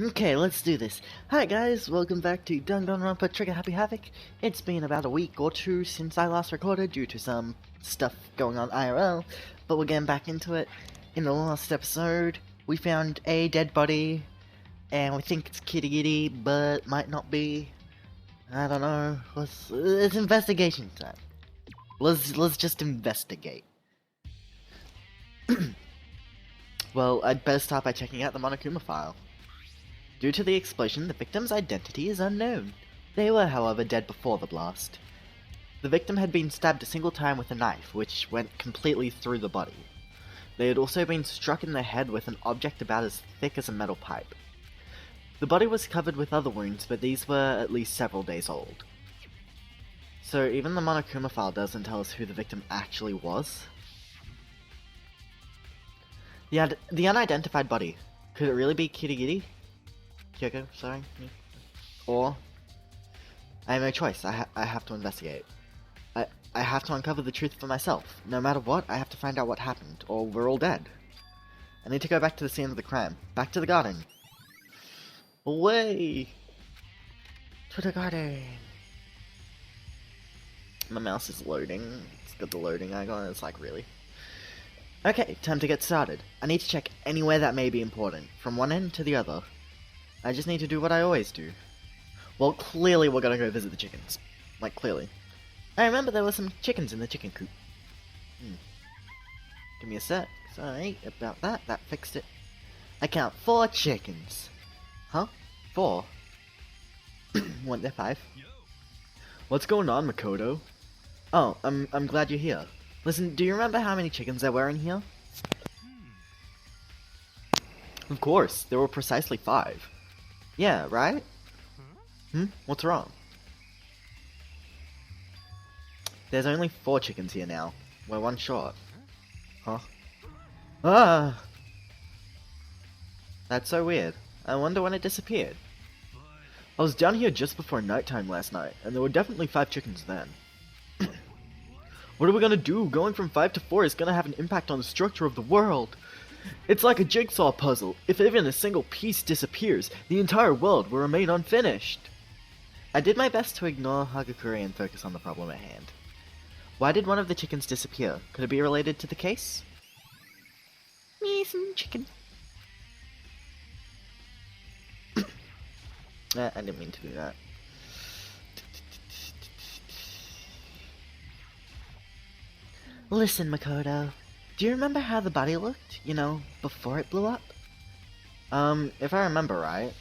Okay, let's do this. Hi guys, welcome back to Danganronpa Trigger Happy Havoc. It's been about a week or two since I last recorded due to some stuff going on IRL, but we're getting back into it. In the last episode, we found a dead body, and we think it's Kitty Kitty, but might not be. I don't know. It's investigation time. Let's just investigate. Well, I'd better start by checking out the Monokuma file. Due to the explosion, the victim's identity is unknown. They were, however, dead before the blast. The victim had been stabbed a single time with a knife, which went completely through the body. They had also been struck in the head with an object about as thick as a metal pipe. The body was covered with other wounds, but these were at least several days old. So even the Monokuma file doesn't tell us who the victim actually was. The unidentified body. Could it really be Kitty Kitty? Kyoko, sorry. Or I have no choice. I have to investigate. I have to uncover the truth for myself. No matter what, I have to find out what happened, or we're all dead. I need to go back to the scene of the crime. Back to the garden. Away! To the garden! My mouse is loading. It's got the loading icon. It's like, really? Okay, time to get started. I need to check anywhere that may be important, from one end to the other. I just need to do what I always do. Well, clearly we're gonna go visit the chickens. Like, clearly. I remember there were some chickens in the chicken coop. Give me a sec. Sorry about that. That fixed it. I count 4 chickens. Huh? 4? Weren't there 5? What's going on, Makoto? Oh, I'm glad you're here. Listen, do you remember how many chickens there were in here? Of course, there were precisely 5. Yeah, right? What's wrong? There's only 4 chickens here now. We're 1 short. Huh? Ah! That's so weird. I wonder when it disappeared. I was down here just before nighttime last night, and there were definitely 5 chickens then. What are we gonna do? Going from 5 to 4 is gonna have an impact on the structure of the world. It's like a jigsaw puzzle. If even a single piece disappears, the entire world will remain unfinished. I did my best to ignore Hagakure and focus on the problem at hand. Why did one of the chickens disappear? Could it be related to the case? Me some chicken. I didn't mean to do that. Listen, Makoto. Do you remember how the body looked? You know, before it blew up? If I remember right,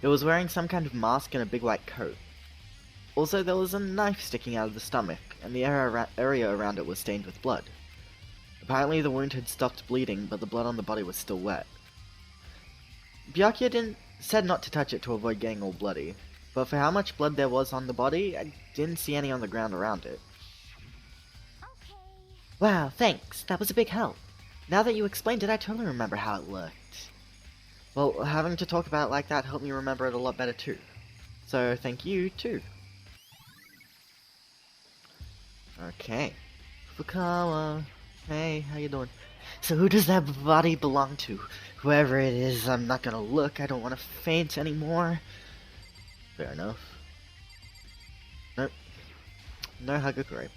it was wearing some kind of mask and a big white coat. Also, there was a knife sticking out of the stomach, and the area around it was stained with blood. Apparently the wound had stopped bleeding, but the blood on the body was still wet. Byakuya said not to touch it to avoid getting all bloody, but for how much blood there was on the body, I didn't see any on the ground around it. Wow, thanks. That was a big help. Now that you explained it, I totally remember how it looked. Well, having to talk about it like that helped me remember it a lot better too. So, thank you, too. Okay. Fukawa. Hey, how you doing? So who does that body belong to? Whoever it is, I'm not gonna look. I don't want to faint anymore. Fair enough. Nope. No Hagakure.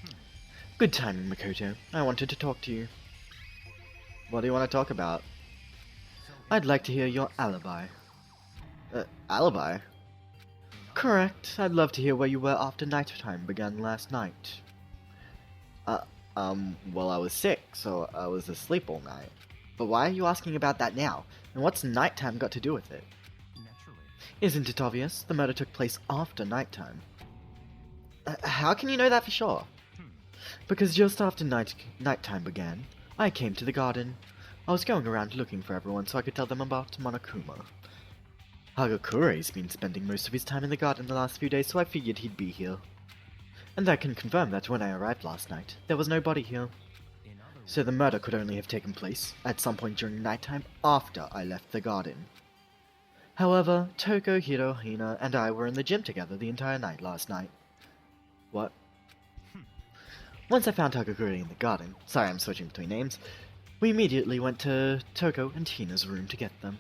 Good timing, Makoto. I wanted to talk to you. What do you want to talk about? I'd like to hear your alibi. Alibi? Correct. I'd love to hear where you were after nighttime began last night. Well, I was sick, so I was asleep all night. But why are you asking about that now? And what's nighttime got to do with it? Naturally. Isn't it obvious? The murder took place after nighttime. How can you know that for sure? Because just after nighttime began, I came to the garden. I was going around looking for everyone so I could tell them about Monokuma. Hagakure's been spending most of his time in the garden the last few days, so I figured he'd be here. And I can confirm that when I arrived last night, there was no body here. So the murder could only have taken place at some point during nighttime after I left the garden. However, Toko, Hiro, Hina, and I were in the gym together the entire night last night. What? Once I found Hagakure in the garden, sorry I'm switching between names, we immediately went to Toko and Hina's room to get them.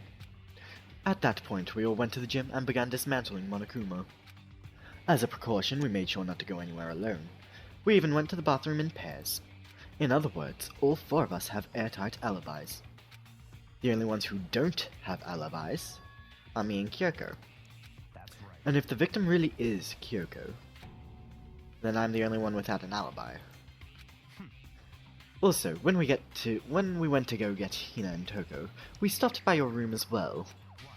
At that point, we all went to the gym and began dismantling Monokuma. As a precaution, we made sure not to go anywhere alone. We even went to the bathroom in pairs. In other words, all 4 of us have airtight alibis. The only ones who don't have alibis are me and Kyoko. And if the victim really is Kyoko, then I'm the only one without an alibi. Also, when we went to go get Hina and Toko, we stopped by your room as well.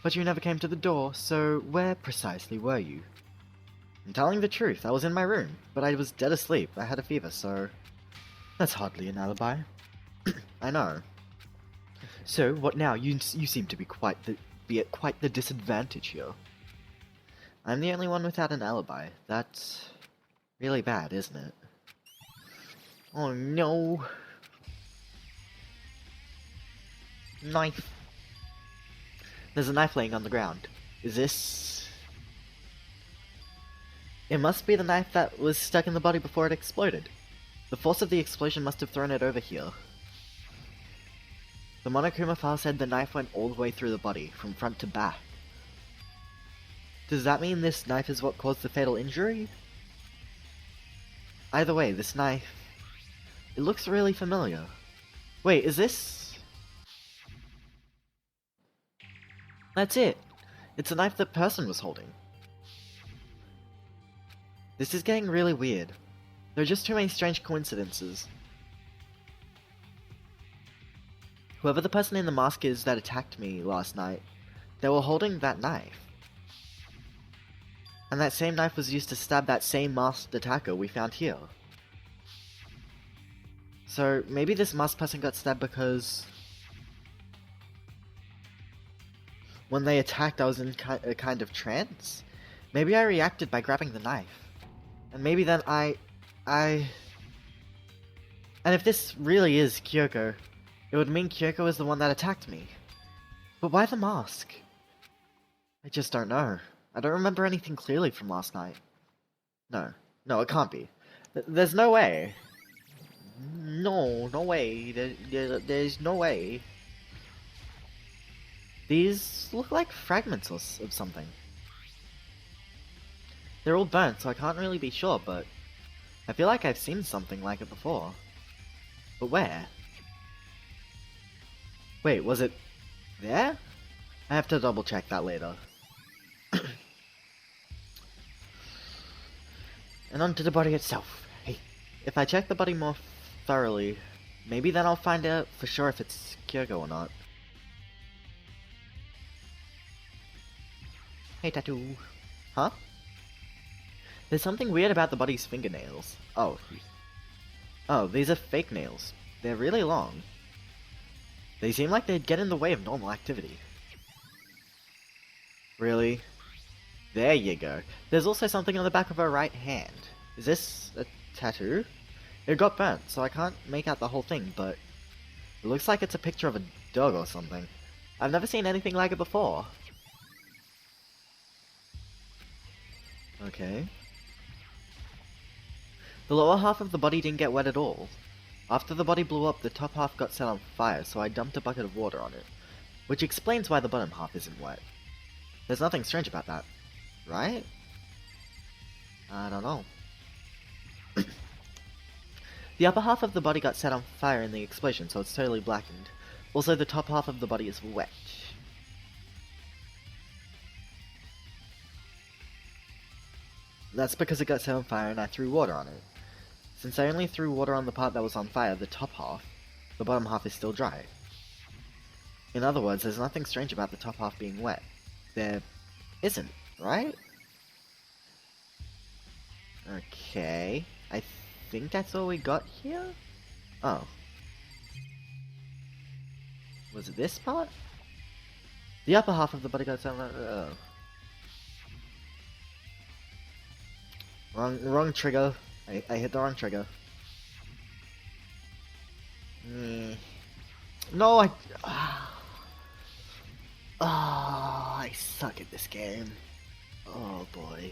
But you never came to the door, so where precisely were you? I'm telling the truth, I was in my room, but I was dead asleep. I had a fever, so that's hardly an alibi. I know. So, what now? You seem to be at quite the disadvantage here. I'm the only one without an alibi. That's really bad, isn't it? Oh no. Knife. There's a knife laying on the ground. Is this... It must be the knife that was stuck in the body before it exploded. The force of the explosion must have thrown it over here. The Monokuma file said the knife went all the way through the body, from front to back. Does that mean this knife is what caused the fatal injury? Either way, this knife... It looks really familiar. Wait, is this... That's it! It's a knife the person was holding. This is getting really weird. There are just too many strange coincidences. Whoever the person in the mask is that attacked me last night, they were holding that knife. And that same knife was used to stab that same masked attacker we found here. So, maybe this masked person got stabbed because... when they attacked, I was in a kind of trance? Maybe I reacted by grabbing the knife. And maybe then And if this really is Kyoko, it would mean Kyoko is the one that attacked me. But why the mask? I just don't know. I don't remember anything clearly from last night. No, it can't be. There's no way. No way. There's no way. These look like fragments of something. They're all burnt, so I can't really be sure, but I feel like I've seen something like it before. But where? Wait, was it there? I have to double check that later. And onto the body itself. Hey, if I check the body more thoroughly, maybe then I'll find out for sure if it's Kyoko or not. Hey, tattoo. Huh? There's something weird about the body's fingernails. Oh, these are fake nails. They're really long. They seem like they'd get in the way of normal activity. Really? There you go. There's also something on the back of her right hand. Is this a tattoo? It got burnt, so I can't make out the whole thing, but it looks like it's a picture of a dog or something. I've never seen anything like it before. Okay. The lower half of the body didn't get wet at all. After the body blew up, the top half got set on fire, so I dumped a bucket of water on it. Which explains why the bottom half isn't wet. There's nothing strange about that, right? I don't know. The upper half of the body got set on fire in the explosion, so it's totally blackened. Also, the top half of the body is wet. That's because it got set on fire and I threw water on it. Since I only threw water on the part that was on fire, the top half, the bottom half is still dry. In other words, there's nothing strange about the top half being wet. There isn't, right? Okay, I think that's all we got here? Oh. Was it this part? The upper half of the body got set on fire. Oh. Wrong trigger. I hit the wrong trigger. No, I suck at this game. Oh boy.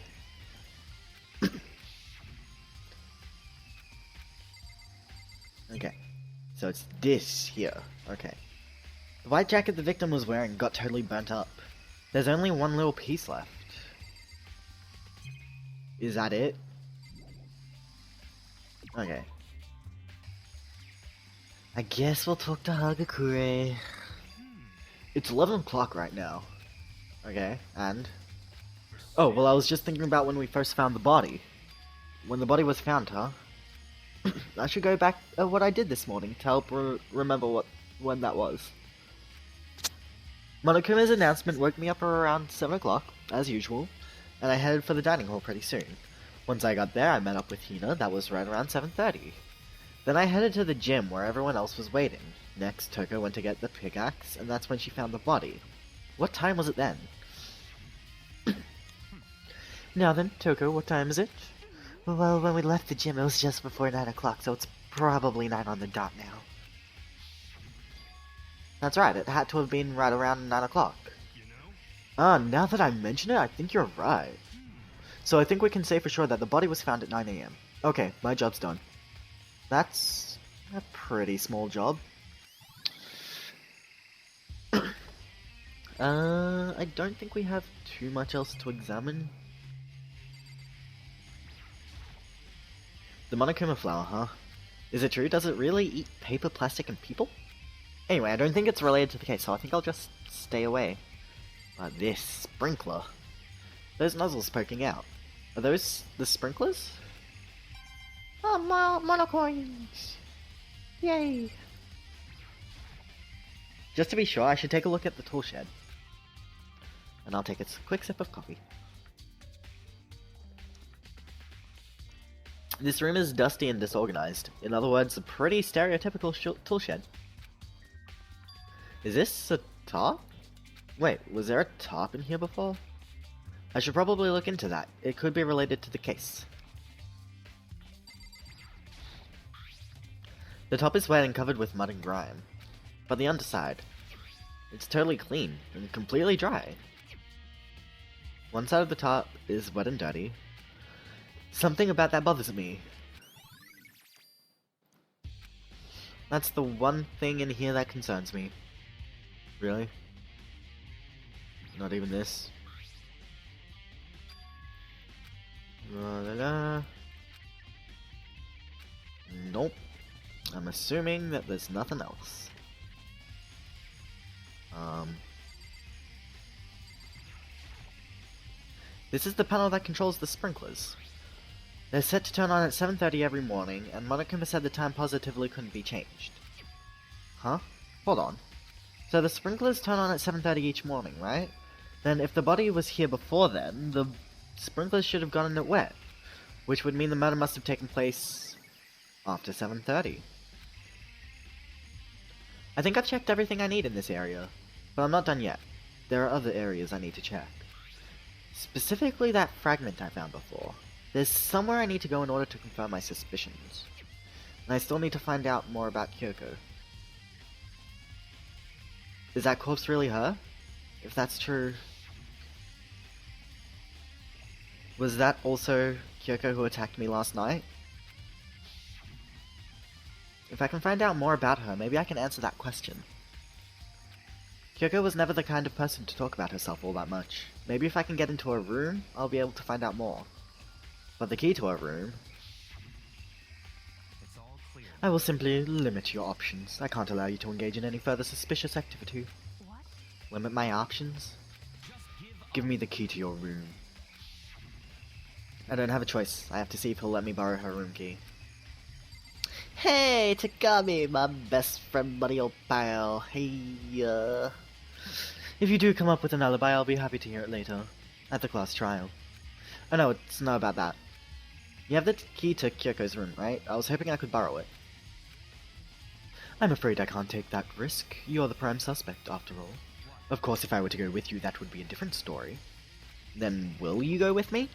Okay, so it's this here. Okay. The white jacket the victim was wearing got totally burnt up. There's only one little piece left. Is that it? Okay. I guess we'll talk to Hagakure. It's 11 o'clock right now. Okay, and? Oh, well I was just thinking about when we first found the body. When the body was found, huh? I should go back at what I did this morning to help remember when that was. Monokuma's announcement woke me up around 7 o'clock, as usual, and I headed for the dining hall pretty soon. Once I got there, I met up with Hina, that was right around 7:30. Then I headed to the gym where everyone else was waiting. Next, Toko went to get the pickaxe, and that's when she found the body. What time was it then? Now then, Toko, what time is it? Well, when we left the gym, it was just before 9 o'clock, so it's probably 9 on the dot now. That's right, it had to have been right around 9 o'clock. Now that I mention it, I think you're right. So I think we can say for sure that the body was found at 9 AM. Okay, my job's done. That's a pretty small job. I don't think we have too much else to examine. The Monokuma flower, huh? Is it true? Does it really eat paper, plastic, and people? Anyway, I don't think it's related to the case, so I think I'll just stay away. But this sprinkler. Those nozzles poking out. Are those the sprinklers? Oh, monocoins! Yay! Just to be sure, I should take a look at the tool shed. And I'll take a quick sip of coffee. This room is dusty and disorganized. In other words, a pretty stereotypical tool shed. Is this a top? Wait, was there a top in here before? I should probably look into that. It could be related to the case. The top is wet and covered with mud and grime. But the underside, it's totally clean and completely dry. One side of the top is wet and dirty. Something about that bothers me. That's the one thing in here that concerns me. Really? Not even this? La la la. Nope. I'm assuming that there's nothing else. This is the panel that controls the sprinklers. They're set to turn on at 7:30 every morning, and Monokuma said the time positively couldn't be changed. Huh? Hold on. So the sprinklers turn on at 7:30 each morning, right? Then if the body was here before then, the sprinklers should have gotten it wet, which would mean the murder must have taken place after 7:30. I think I've checked everything I need in this area, but I'm not done yet. There are other areas I need to check. Specifically that fragment I found before. There's somewhere I need to go in order to confirm my suspicions. And I still need to find out more about Kyoko. Is that corpse really her? If that's true... Was that also Kyoko who attacked me last night? If I can find out more about her, maybe I can answer that question. Kyoko was never the kind of person to talk about herself all that much. Maybe if I can get into her room, I'll be able to find out more. But the key to her room... It's all clear. I will simply limit your options. I can't allow you to engage in any further suspicious activity. What? Limit my options? Give me the key to your room. I don't have a choice. I have to see if he'll let me borrow her room key. Hey, Takami, my best friend, buddy, old pal. Hey, If you do come up with an alibi, I'll be happy to hear it later. At the class trial. Oh no, it's not about that. You have the key to Kyoko's room, right? I was hoping I could borrow it. I'm afraid I can't take that risk. You're the prime suspect, after all. Of course, if I were to go with you, that would be a different story. Then will you go with me?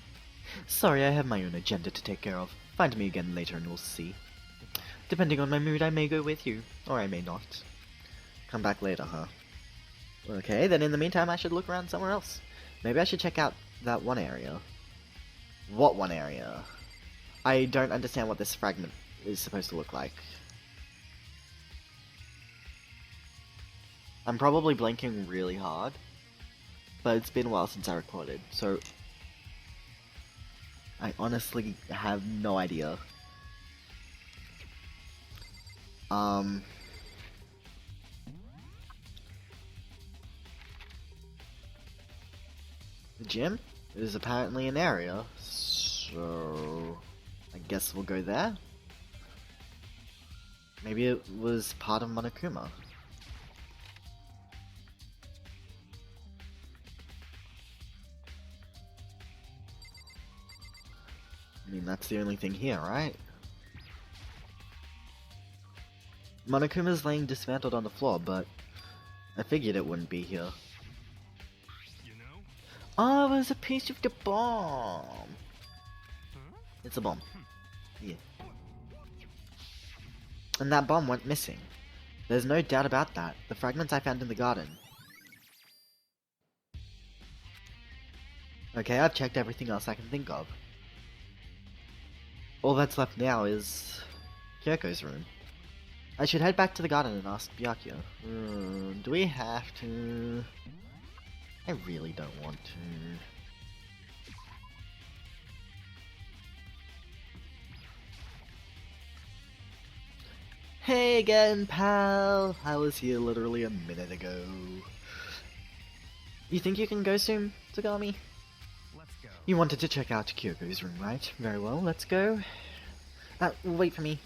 Sorry, I have my own agenda to take care of. Find me again later and we'll see. Depending on my mood, I may go with you, or I may not. Come back later, huh? Okay, then in the meantime I should look around somewhere else. Maybe I should check out that one area. What one area? I don't understand what this fragment is supposed to look like. I'm probably blinking really hard. but it's been a while since I recorded, so I honestly have no idea. The gym is apparently an area, so I guess we'll go there. Maybe it was part of Monokuma. I mean, that's the only thing here, right? Monokuma's laying dismantled on the floor, but I figured it wouldn't be here. Oh, it was a piece of the bomb! It's a bomb. Yeah. And that bomb went missing. There's no doubt about that. The fragments I found in the garden. Okay, I've checked everything else I can think of. All that's left now is Kyoko's room. I should head back to the garden and ask Byakuya. Do we have to? I really don't want to. Hey again, pal! I was here literally a minute ago. You think you can go soon, Tagami? Let's go. You wanted to check out Kyoko's room, right? Very well, let's go. Wait for me.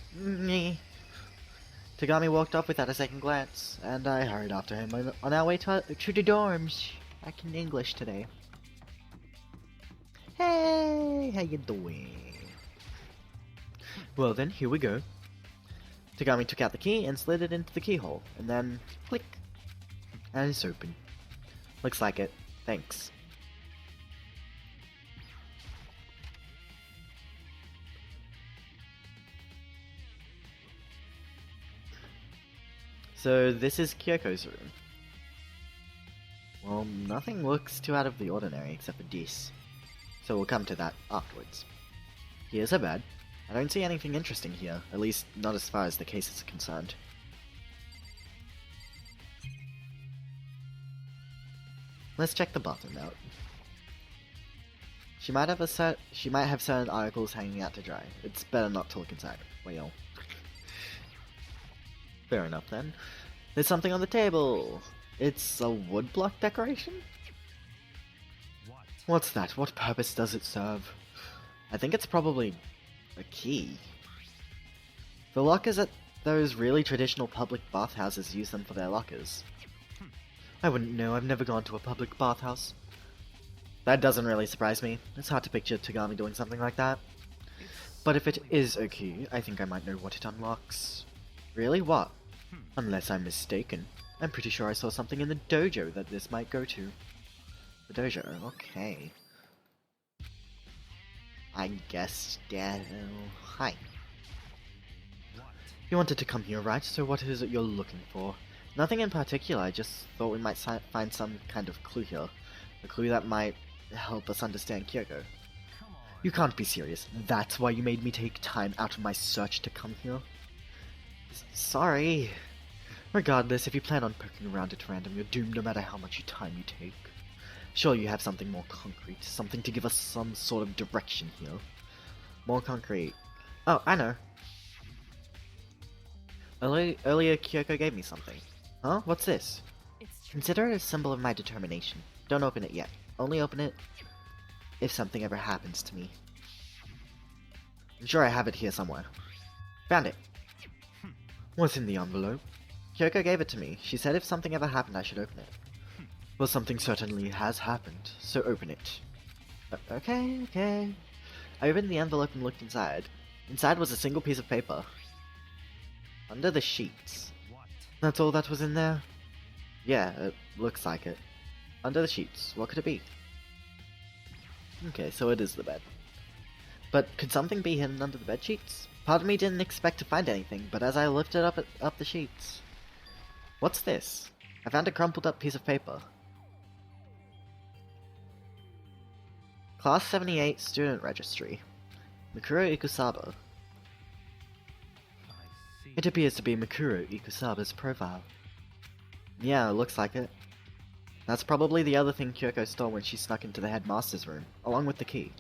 Tagami walked off without a second glance, and I hurried after him on our way to the dorms. I can English today. Hey, how you doing? Well then, here we go. Tagami took out the key and slid it into the keyhole, and then click, and it's open. Looks like it. Thanks. So this is Kyoko's room. Well, nothing looks too out of the ordinary except for this. So we'll come to that afterwards. Here's her bed. I don't see anything interesting here, at least not as far as the case is concerned. Let's check the bathroom out. She might have certain articles hanging out to dry. It's better not to look inside. Well, fair enough then. There's something on the table. It's a woodblock decoration? What's that? What purpose does it serve? I think it's probably a key. The lockers at those really traditional public bathhouses use them for their lockers. I wouldn't know, I've never gone to a public bathhouse. That doesn't really surprise me. It's hard to picture Tagami doing something like that. But if it is a key, I think I might know what it unlocks. Really? What? Unless I'm mistaken. I'm pretty sure I saw something in the dojo that this might go to. The dojo, okay. I guess, hi. You wanted to come here, right? So what is it you're looking for? Nothing in particular, I just thought we might find some kind of clue here. A clue that might help us understand Kyoko. You can't be serious. That's why you made me take time out of my search to come here? Sorry. Regardless, if you plan on poking around at random, you're doomed no matter how much time you take. Sure, you have something more concrete, something to give us some sort of direction here. More concrete. Oh, I know. Earlier, Kyoko gave me something. Huh? What's this? Consider it a symbol of my determination. Don't open it yet. Only open it if something ever happens to me. I'm sure I have it here somewhere. Found it. What's in the envelope? Kyoko gave it to me. She said if something ever happened, I should open it. Well, something certainly has happened, so open it. Okay. I opened the envelope and looked inside. Inside was a single piece of paper. Under the sheets. That's all that was in there? Yeah, it looks like it. Under the sheets. What could it be? Okay, so it is the bed. But could something be hidden under the bed sheets? Part of me didn't expect to find anything, but as I lifted up the sheets... What's this? I found a crumpled up piece of paper. Class 78 Student Registry. Mikuro Ikusaba. It appears to be Mikuro Ikusaba's profile. Yeah, it looks like it. That's probably the other thing Kyoko stole when she snuck into the headmaster's room, along with the key.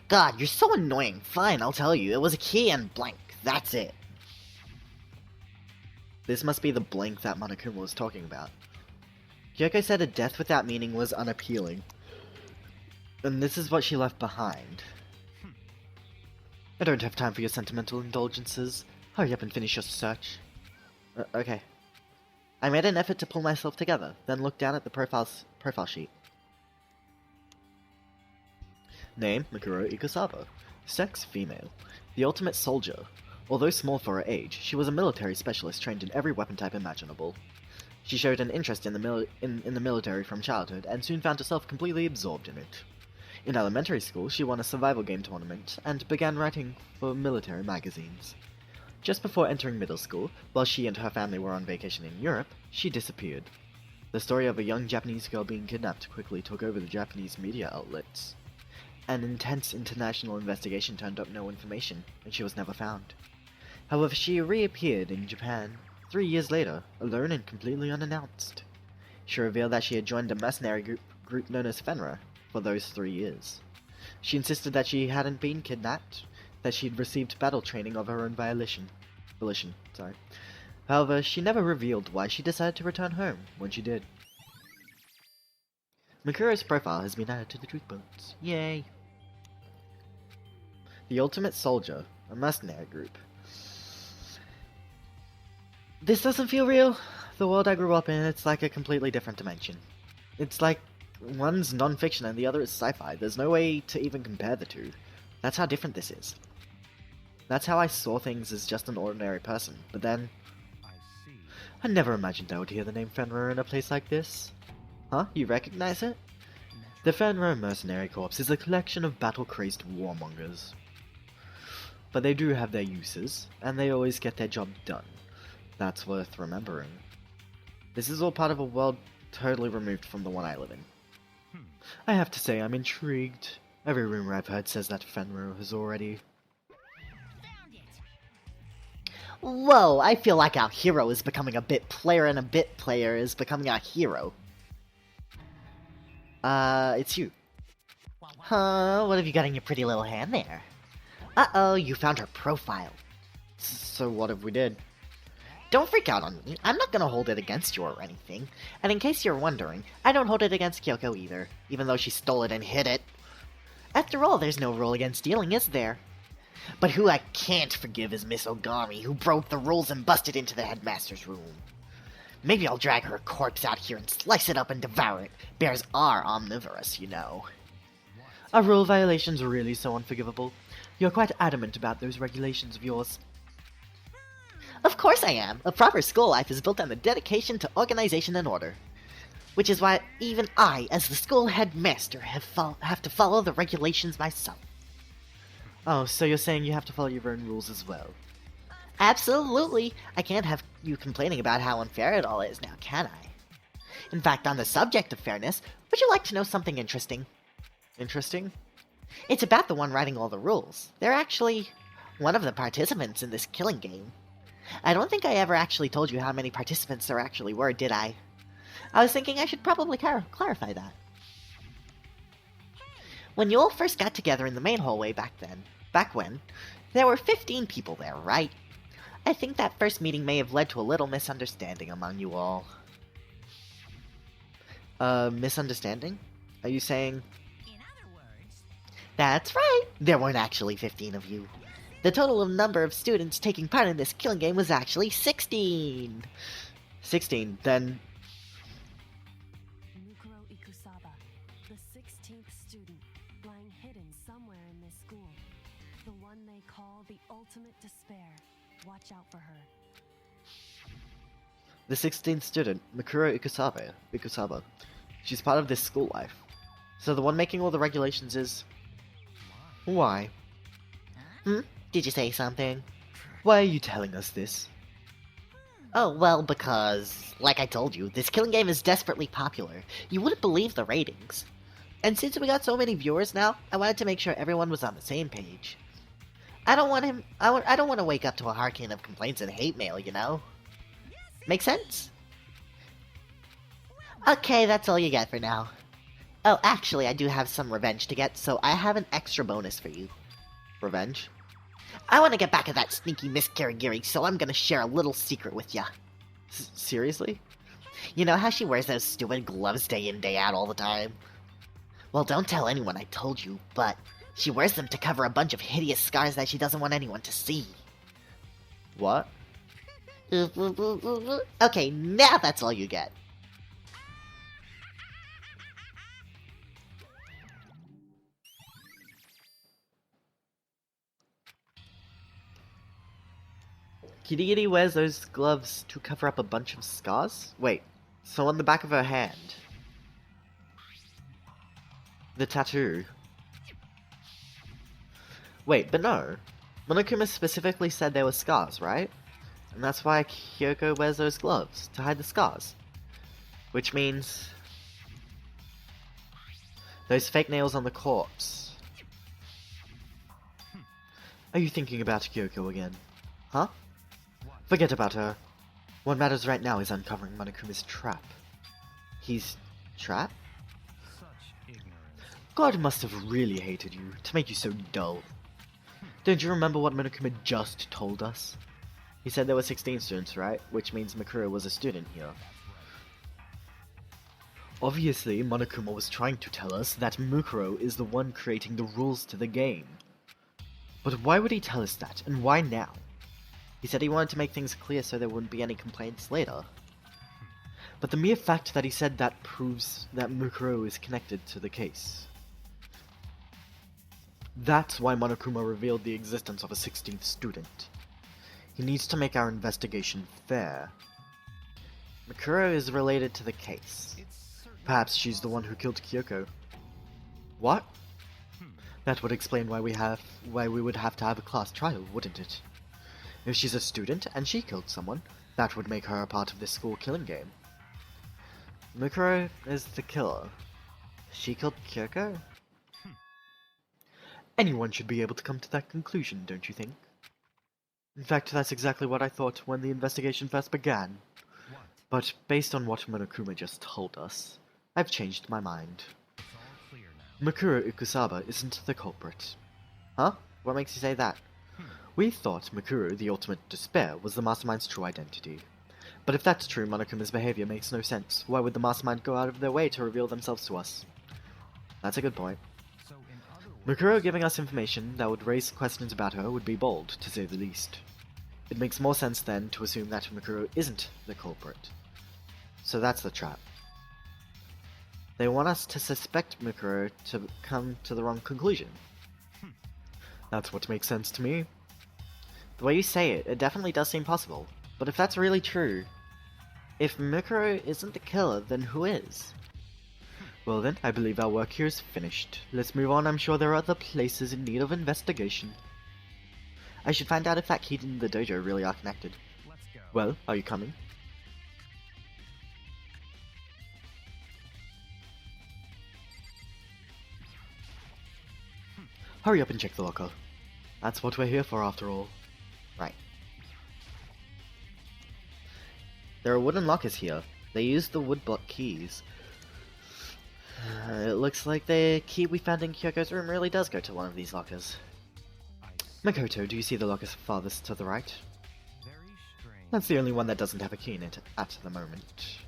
God, you're so annoying. Fine, I'll tell you. It was a key and blank. That's it. This must be the blank that Monokuma was talking about. Kyoko said a death without meaning was unappealing. And this is what she left behind. I don't have time for your sentimental indulgences. Hurry up and finish your search. Okay. I made an effort to pull myself together, then looked down at the profile sheet. Name, Mikuro Ikusawa. Sex, female. The ultimate soldier. Although small for her age, she was a military specialist trained in every weapon type imaginable. She showed an interest in the military from childhood, and soon found herself completely absorbed in it. In elementary school, she won a survival game tournament, and began writing for military magazines. Just before entering middle school, while she and her family were on vacation in Europe, she disappeared. The story of a young Japanese girl being kidnapped quickly took over the Japanese media outlets. An intense international investigation turned up no information, and she was never found. However, she reappeared in Japan 3 years later, alone and completely unannounced. She revealed that she had joined a mercenary group known as Fenrir for those 3 years. She insisted that she hadn't been kidnapped, that she'd received battle training of her own volition. However, she never revealed why she decided to return home when she did. Mikuro's profile has been added to the truth bones. Yay! The Ultimate Soldier, a mercenary group. This doesn't feel real. The world I grew up in, it's like a completely different dimension. It's like one's non-fiction and the other is sci-fi. There's no way to even compare the two. That's how different this is. That's how I saw things as just an ordinary person, but then... I never imagined I would hear the name Fenrir in a place like this. Huh? You recognize it? The Fenrir Mercenary Corps is a collection of battle-crazed warmongers. But they do have their uses, and they always get their job done. That's worth remembering. This is all part of a world totally removed from the one I live in. I have to say, I'm intrigued. Every rumor I've heard says that Fenrir has already... Whoa, I feel like our hero is becoming a bit player and a bit player is becoming our hero. It's you. Huh, what have you got in your pretty little hand there? Uh-oh, you found her profile. So what if we did? Don't freak out on me, I'm not gonna hold it against you or anything. And in case you're wondering, I don't hold it against Kyoko either, even though she stole it and hid it. After all, there's no rule against stealing, is there? But who I can't forgive is Miss Ogami, who broke the rules and busted into the headmaster's room. Maybe I'll drag her corpse out here and slice it up and devour it. Bears are omnivorous, you know. Are rule violations really so unforgivable? You're quite adamant about those regulations of yours. Of course I am. A proper school life is built on the dedication to organization and order. Which is why even I, as the school headmaster, have to follow the regulations myself. Oh, so you're saying you have to follow your own rules as well? Absolutely. I can't have you complaining about how unfair it all is now, can I? In fact, on the subject of fairness, would you like to know something interesting? Interesting? It's about the one writing all the rules. They're actually one of the participants in this killing game. I don't think I ever actually told you how many participants there actually were, did I? I was thinking I should probably clarify that. When you all first got together in the main hallway back when, there were 15 people there, right? I think that first meeting may have led to a little misunderstanding among you all. Misunderstanding? Are you saying... In other words... That's right! There weren't actually 15 of you. The total number of students taking part in this killing game was actually 16! 16, then... Mikuro Ikusawa, the 16th student, lying hidden somewhere in this school. The one they call the ultimate despair. Watch out for her. The 16th student, Mikuro Ikusawa. She's part of this school life. So the one making all the regulations is... Why? Did you say something? Why are you telling us this? Oh, well, because, like I told you, this killing game is desperately popular. You wouldn't believe the ratings. And since we got so many viewers now, I wanted to make sure everyone was on the same page. I don't want to wake up to a hurricane of complaints and hate mail, you know? Make sense? Okay, that's all you get for now. Oh, actually, I do have some revenge to get, so I have an extra bonus for you. Revenge? I want to get back at that sneaky Miss Kirigiri, so I'm gonna share a little secret with ya. Seriously? You know how she wears those stupid gloves day in, day out all the time? Well, don't tell anyone I told you, but she wears them to cover a bunch of hideous scars that she doesn't want anyone to see. What? Okay, now that's all you get. Kirigiri wears those gloves to cover up a bunch of scars? Wait, so on the back of her hand. The tattoo. Wait, but no. Monokuma specifically said there were scars, right? And that's why Kyoko wears those gloves, to hide the scars. Which means... those fake nails on the corpse. Are you thinking about Kyoko again? Huh? Forget about her. What matters right now is uncovering Monokuma's trap. He's... trap? God must have really hated you, to make you so dull. Don't you remember what Monokuma just told us? He said there were 16 students, right? Which means Mikuro was a student here. Obviously, Monokuma was trying to tell us that Mikuro is the one creating the rules to the game. But why would he tell us that, and why now? He said he wanted to make things clear so there wouldn't be any complaints later. But the mere fact that he said that proves that Mukuro is connected to the case. That's why Monokuma revealed the existence of a 16th student. He needs to make our investigation fair. Mukuro is related to the case. Perhaps she's the one who killed Kyoko. What? That would explain why we would have to have a class trial, wouldn't it? If she's a student and she killed someone, that would make her a part of this school killing game. Mikuro is the killer. She killed Kyoko? Anyone should be able to come to that conclusion, don't you think? In fact, that's exactly what I thought when the investigation first began. But based on what Monokuma just told us, I've changed my mind. Mikuro Ikusaba isn't the culprit. Huh? What makes you say that? We thought Mikuro, the ultimate despair, was the mastermind's true identity. But if that's true, Monokuma's behavior makes no sense. Why would the mastermind go out of their way to reveal themselves to us? That's a good point. Mikuro giving us information that would raise questions about her would be bold, to say the least. It makes more sense then to assume that Mikuro isn't the culprit. So that's the trap. They want us to suspect Mikuro to come to the wrong conclusion. That's what makes sense to me. The way you say it, it definitely does seem possible. But if that's really true, if Mikuro isn't the killer, then who is? Well then, I believe our work here is finished. Let's move on. I'm sure there are other places in need of investigation. I should find out if that key and the dojo really are connected. Well, are you coming? Hurry up and check the locker. That's what we're here for after all. Right. There are wooden lockers here. They use the woodblock keys. It looks like the key we found in Kyoko's room really does go to one of these lockers. Makoto, do you see the locker farthest to the right? That's the only one that doesn't have a key in it at the moment.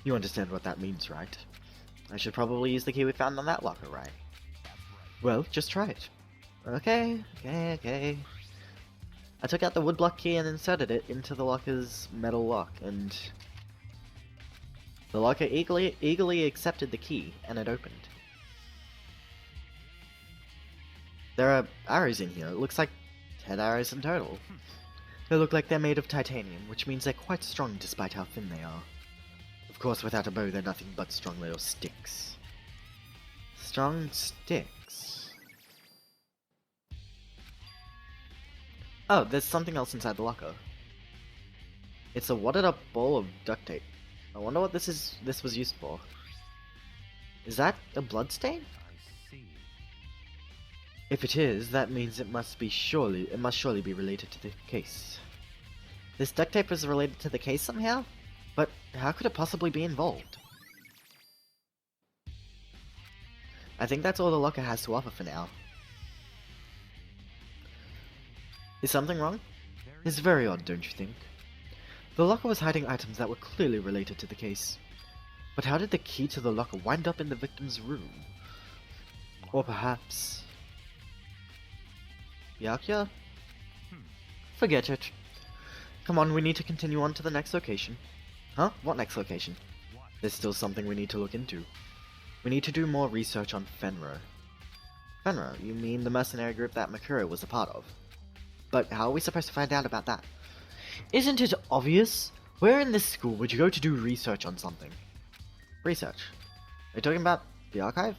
You understand what that means, right? I should probably use the key we found on that locker, right? Well, just try it. Okay. I took out the woodblock key and inserted it into the locker's metal lock, and the locker eagerly accepted the key, and it opened. There are arrows in here. It looks like 10 arrows in total. They look like they're made of titanium, which means they're quite strong despite how thin they are. Of course, without a bow, they're nothing but strong little sticks. Strong sticks. Oh, there's something else inside the locker. It's a wadded up ball of duct tape. I wonder what this was used for. Is that a blood stain? If it is, that means it must surely be related to the case. This duct tape is related to the case somehow? But how could it possibly be involved? I think that's all the locker has to offer for now. Is something wrong? It's very odd, don't you think? The locker was hiding items that were clearly related to the case. But how did the key to the locker wind up in the victim's room? Or perhaps... Byakuya? Forget it. Come on, we need to continue on to the next location. Huh? What next location? There's still something we need to look into. We need to do more research on Fenrir. Fenrir? You mean the mercenary group that Makura was a part of? But how are we supposed to find out about that? Isn't it obvious? Where in this school would you go to do research on something? Research? Are you talking about the archive?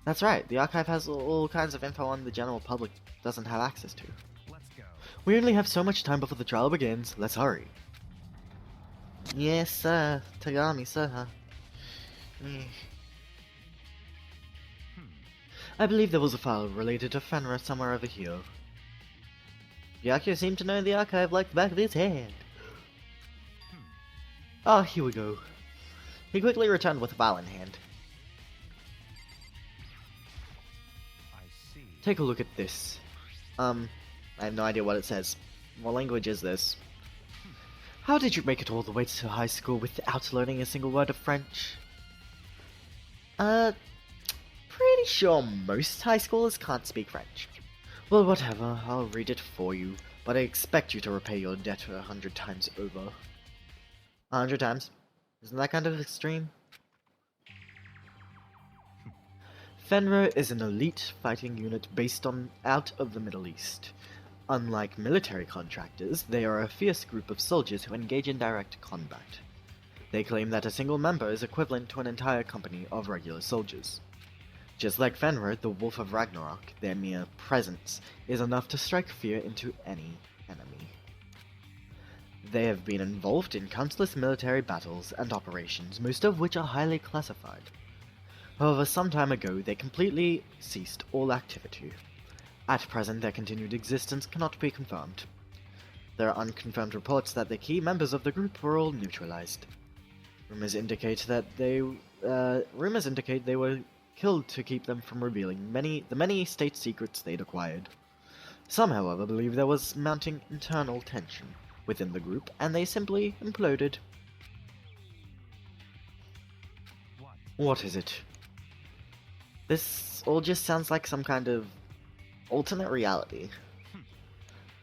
That's right, the archive has all kinds of info on the general public doesn't have access to. Let's go. We only have so much time before the trial begins, let's hurry. Yes, sir. Tagami, sir. I believe there was a file related to Fenrir somewhere over here. Byakuya seemed to know the archive like the back of his hand. Ah, here we go. He quickly returned with a file in hand. I see. Take a look at this. I have no idea what it says. What language is this? How did you make it all the way to high school without learning a single word of French? Pretty sure most high schoolers can't speak French. Well, whatever, I'll read it for you, but I expect you to repay your debt 100 times over. 100 times? Isn't that kind of extreme? Fenrir is an elite fighting unit based out of the Middle East. Unlike military contractors, they are a fierce group of soldiers who engage in direct combat. They claim that a single member is equivalent to an entire company of regular soldiers. Just like Fenrir, the Wolf of Ragnarok, their mere presence is enough to strike fear into any enemy. They have been involved in countless military battles and operations, most of which are highly classified. However, some time ago they completely ceased all activity. At present, their continued existence cannot be confirmed. There are unconfirmed reports that the key members of the group were all neutralized. Rumors indicate they were killed to keep them from revealing the many state secrets they'd acquired. Some, however, believe there was mounting internal tension within the group, and they simply imploded. What is it? This all just sounds like some kind of alternate reality.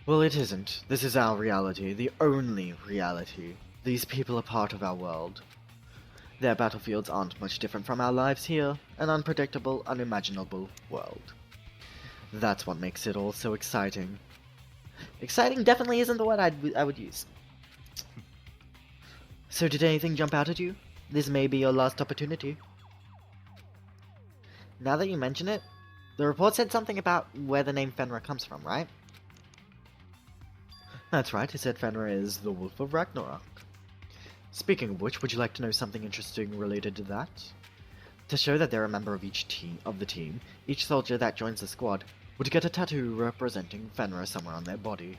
Well, it isn't. This is our reality, the only reality. These people are part of our world. Their battlefields aren't much different from our lives here, an unpredictable, unimaginable world. That's what makes it all so exciting. Exciting definitely isn't the word I would use. So did anything jump out at you? This may be your last opportunity. Now that you mention it, the report said something about where the name Fenrir comes from, right? That's right, it said Fenrir is the Wolf of Ragnarok. Speaking of which, would you like to know something interesting related to that? To show that they're a member of the team, each soldier that joins the squad would get a tattoo representing Fenrir somewhere on their body.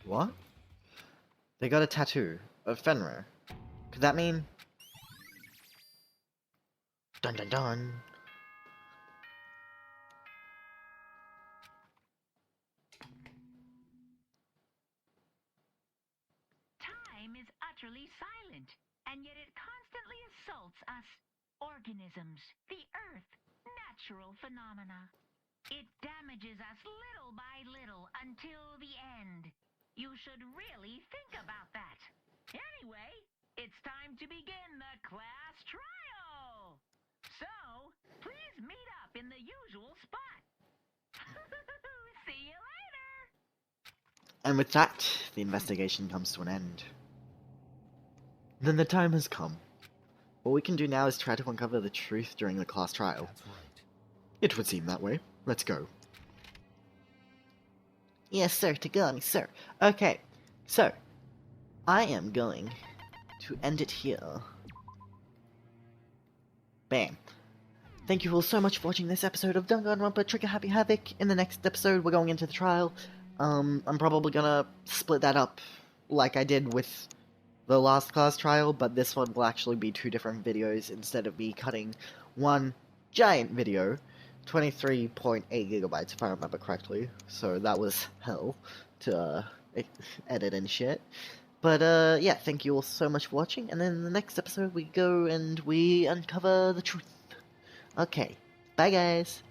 What? They got a tattoo of Fenrir. Could that mean... Dun dun dun. Time is utterly silent, and yet it constantly assaults us, organisms, the Earth, natural phenomena. It damages us little by little until the end. You should really think about that. Anyway, it's time to begin the class trial. So, please meet up in the usual spot. See you later. And with that, the investigation comes to an end. Then the time has come. What we can do now is try to uncover the truth during the class trial. That's right. It would seem that way. Let's go. Yes, sir, Tagami, sir. Okay, so, I am going to end it here. Bam. Thank you all so much for watching this episode of Danganronpa Trigger Happy Havoc. In the next episode, we're going into the trial. I'm probably gonna split that up like I did with the last class trial, but this one will actually be 2 different videos instead of me cutting one giant video. 23.8 gigabytes if I remember correctly, so that was hell to edit and shit. But yeah, thank you all so much for watching, and then in the next episode we go and we uncover the truth. Okay, bye guys!